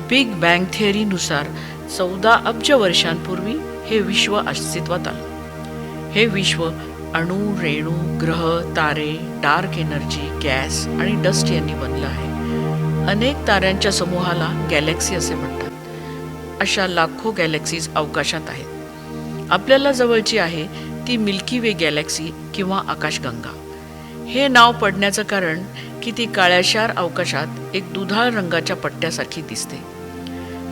Big bang थिअरीनुसार 14 अब्ज वर्षांपूर्वी हे विश्व अस्तित्वात आलं. हे विश्व अणू, रेणू, ग्रह, तारे, डार्क एनर्जी, गॅस आणि डस्ट यांनी बनलं आहे. अनेक ताऱ्यांच्या समूहाला गॅलेक्सी असे म्हणतात. अशा लाखो गॅलेक्सीज अवकाशात आहेत. आपल्याला जवळची आहे ती मिल्की वे गॅलेक्सी किंवा आकाशगंगा. हे नाव पडण्याचं कारण की ती काळ्याशार अवकाशात एक दुधाळ रंगाच्या पट्ट्यासारखी दिसते.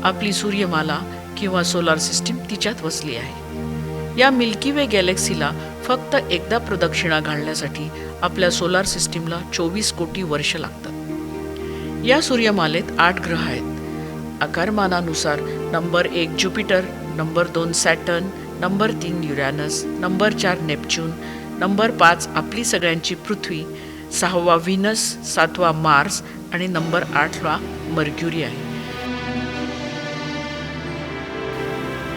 आपली सूर्यमाला किंवा सोलार सिस्टीम तिच्यात वसली आहे. या मिल्की वे गॅलेक्सीला फक्त एकदा प्रदक्षिणा घालण्यासाठी आपल्या सोलार सिस्टीमला 24 कोटी वर्ष लागतात. या सूर्यमालेत 8 ग्रह आहेत. आकारमानानुसार number 1 Jupiter, number 2 Saturn, number 3 Uranus, number 4 Neptune, number 5 आपली सगळ्यांची पृथ्वी, 6वा व्हीनस, 7वा मार्स आणि नंबर 8वा मर्क्युरी आहे.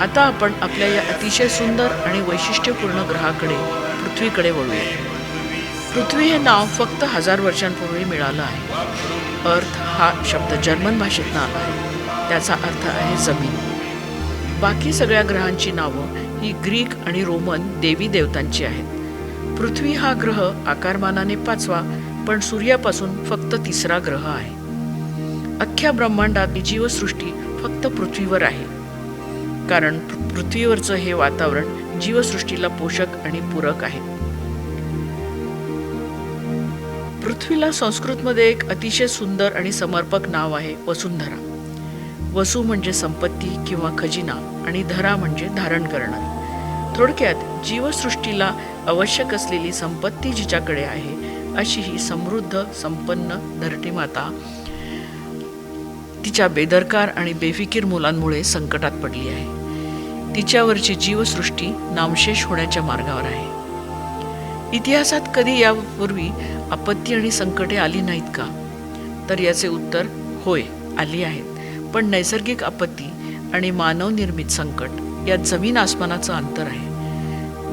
आता आपण आपल्या या अतिशय सुंदर आणि वैशिष्ट्यपूर्ण ग्रहाकडे पृथ्वीकडे वळूया. पृथ्वी हे नाव फक्त 1000 वर्षांपूर्वी मिळालं आहे. अर्थ हा शब्द जर्मन भाषेतनं आला आहे. त्याचा अर्थ आहे जमीन. बाकी सगळ्या ग्रहांची नावं ही ग्रीक आणि रोमन देवी देवतांची आहेत. पृथ्वी हा ग्रह आकारमानाने 5वा पण सूर्यापासून फक्त 3रा ग्रह आहे. अख्ख्या ब्रह्मांडात जीवसृष्टी फक्त पृथ्वीवर आहे, कारण पृथ्वीवरचं हे वातावरण जीवसृष्टीला पोषक आणि पूरक आहे. पृथ्वीला संस्कृतमध्ये एक अतिशय सुंदर आणि समर्पक नाव आहे वसुंधरा. वसु म्हणजे संपत्ती किंवा खजिना आणि धरा म्हणजे धारण करणारी. थोडक्यात जीवसृष्टीला आवश्यक असलेली संपत्ती जिच्याकडे आहे अशी ही समृद्ध संपन्न धरतीमाता तिच्या बेदरकार आणि बेफिकीर मुलांमुळे संकटात पडली आहे. तिच्यावरची जीवसृष्टी नामशेष होण्याच्या मार्गावर आहे. इतिहासात कधी यापूर्वी आपत्ती आणि संकटे आली नाहीत का? तर याचे उत्तर होय, आली आहेत. पण नैसर्गिक आपत्ती आणि मानवनिर्मित संकट यात जमीन आसमानाचं अंतर आहे.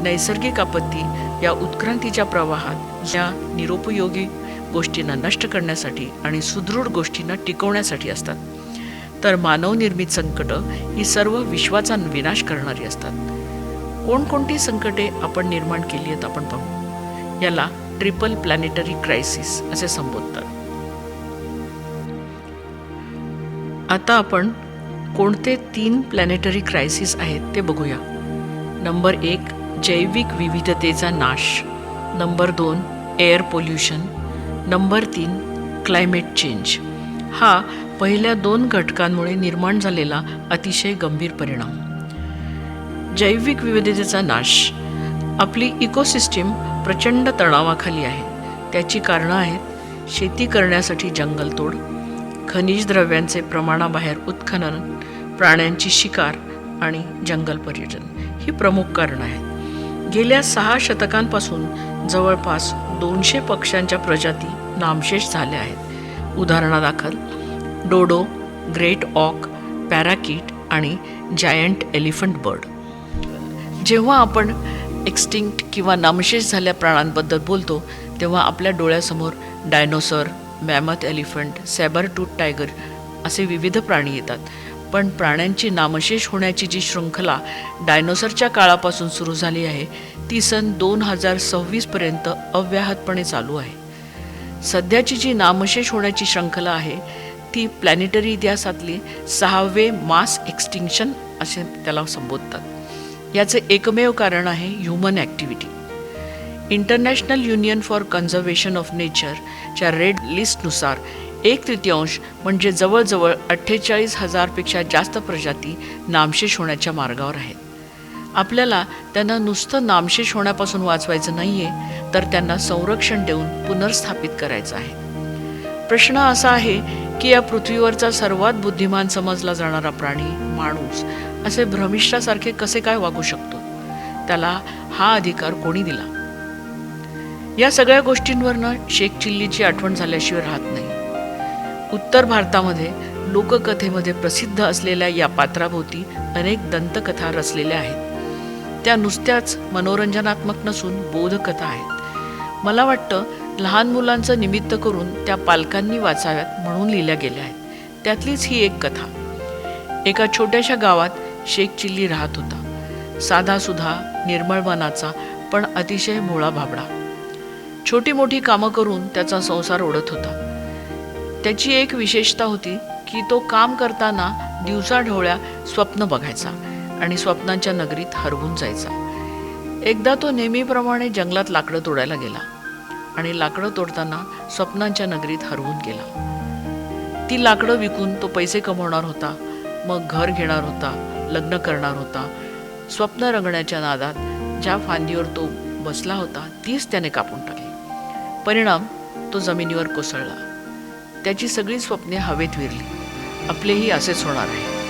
नैसर्गिक आपत्ती या उत्क्रांतीच्या प्रवाहात ज्या निरुपयोगी गोष्टींना नष्ट करण्यासाठी आणि सुदृढ गोष्टींना टिकवण्यासाठी असतात, तर मानवनिर्मित संकटं ही सर्व विश्वाचा विनाश करणारी असतात. कोणकोणती संकटे आपण निर्माण केली आहेत आपण पाहू. याला ट्रिपल प्लॅनेटरी क्रायसिस असे संबोधतात. आता आपण कोणते 3 प्लॅनेटरी क्रायसिस आहेत ते बघूया. नंबर 1 जैविक विविधतेचा नाश, number 2 air pollution, number 3 climate change. हा पहिल्या 2 घटकांमुळे निर्माण झालेला अतिशय गंभीर परिणाम. जैविक विविधतेचा नाश. आपली इकोसिस्टीम प्रचंड तणावाखाली आहे. त्याची कारणं आहेत शेती करण्यासाठी जंगलतोड, खनिज द्रव्यांचे प्रमाणाबाहेर उत्खनन, प्राण्यांची शिकार आणि जंगल पर्यटन ही प्रमुख कारणं आहेत. गेल्या 6 शतकांपासून जवळपास 200 पक्ष्यांच्या प्रजाती नामशेष झाल्या आहेत. उदाहरणादाखल डोडो, ग्रेट ऑक, पॅराकीट आणि जायंट एलिफंट बर्ड. जेव्हा आपण एक्स्टिंक्ट किंवा नामशेष झाल्या प्राण्यांबद्दल बोलतो तेव्हा आपल्या डोळ्यासमोर dinosaur, mammoth elephant, sabre tooth tiger असे विविध प्राणी येतात. पण प्राण्यांची नामशेष होण्याची जी शृंखला डायनोसॉरच्या काळापासून सुरू झाली आहे ती सन 2026 पर्यंत अव्याहतपणे चालू आहे. सध्याची जी नामशेष होण्याची शृंखला आहे ती प्लॅनेटरी इतिहासातली 6वे मास एक्स्टिंक्शन असे त्याला संबोधतात. याचे एकमेव कारण आहे human activity. International union for conservation of नेचरच्या रेड लिस्टनुसार 1/3 म्हणजे जवळजवळ 48,000 पेक्षा जास्त प्रजाती नामशेष होण्याच्या मार्गावर आहेत. आपल्याला त्यांना नुसतं नामशेष होण्यापासून वाचवायचं नाही आहे, तर त्यांना संरक्षण देऊन पुनर्स्थापित करायचं आहे. प्रश्न असा आहे की या पृथ्वीवरचा सर्वात बुद्धिमान समजला जाणारा प्राणी माणूस असे भ्रमिष्ठासारखे कसे काय वागू शकतो? त्याला हा अधिकार कोणी दिला? या सगळ्या गोष्टींवरनं शेख चिल्लीची आठवण झाल्याशिवाय राहत नाही. उत्तर भारतामध्ये लोककथेमध्ये प्रसिद्ध असलेल्या या पात्राभोवती अनेक दंतकथा रचलेल्या आहेत. त्या नुसत्याच मनोरंजनात्मक नसून बोधकथा आहेत. मला वाटतं लहान मुलांचं निमित्त करून त्या पालकांनी वाचाव्यात म्हणून लिहिल्या गेल्या आहेत. त्यातलीच ही एक कथा. एका छोट्याशा गावात शेख चिल्ली राहत होता. साधासुधा, निर्मळ मनाचा, पण अतिशय भोळा भाबडा. छोटी मोठी कामं करून त्याचा संसार ओढत होता. त्याची एक विशेषता होती की तो काम करताना दिवसाढवळ्या स्वप्न बघायचा आणि स्वप्नांच्या नगरीत हरवून जायचा. एकदा तो नेहमीप्रमाणे जंगलात लाकडं तोडायला गेला आणि लाकडं तोडताना स्वप्नांच्या नगरीत हरवून गेला. ती लाकडं विकून तो पैसे कमवणार होता, मग घर घेणार होता, लग्न करणार होता. स्वप्न रंगण्याच्या नादात ज्या फांदीवर तो बसला होता तीच त्याने कापून टाकली. परिणाम, तो जमिनीवर कोसळला. त्याची सगळी स्वप्ने हवेत विरली. आपलेही असेच होणार आहे.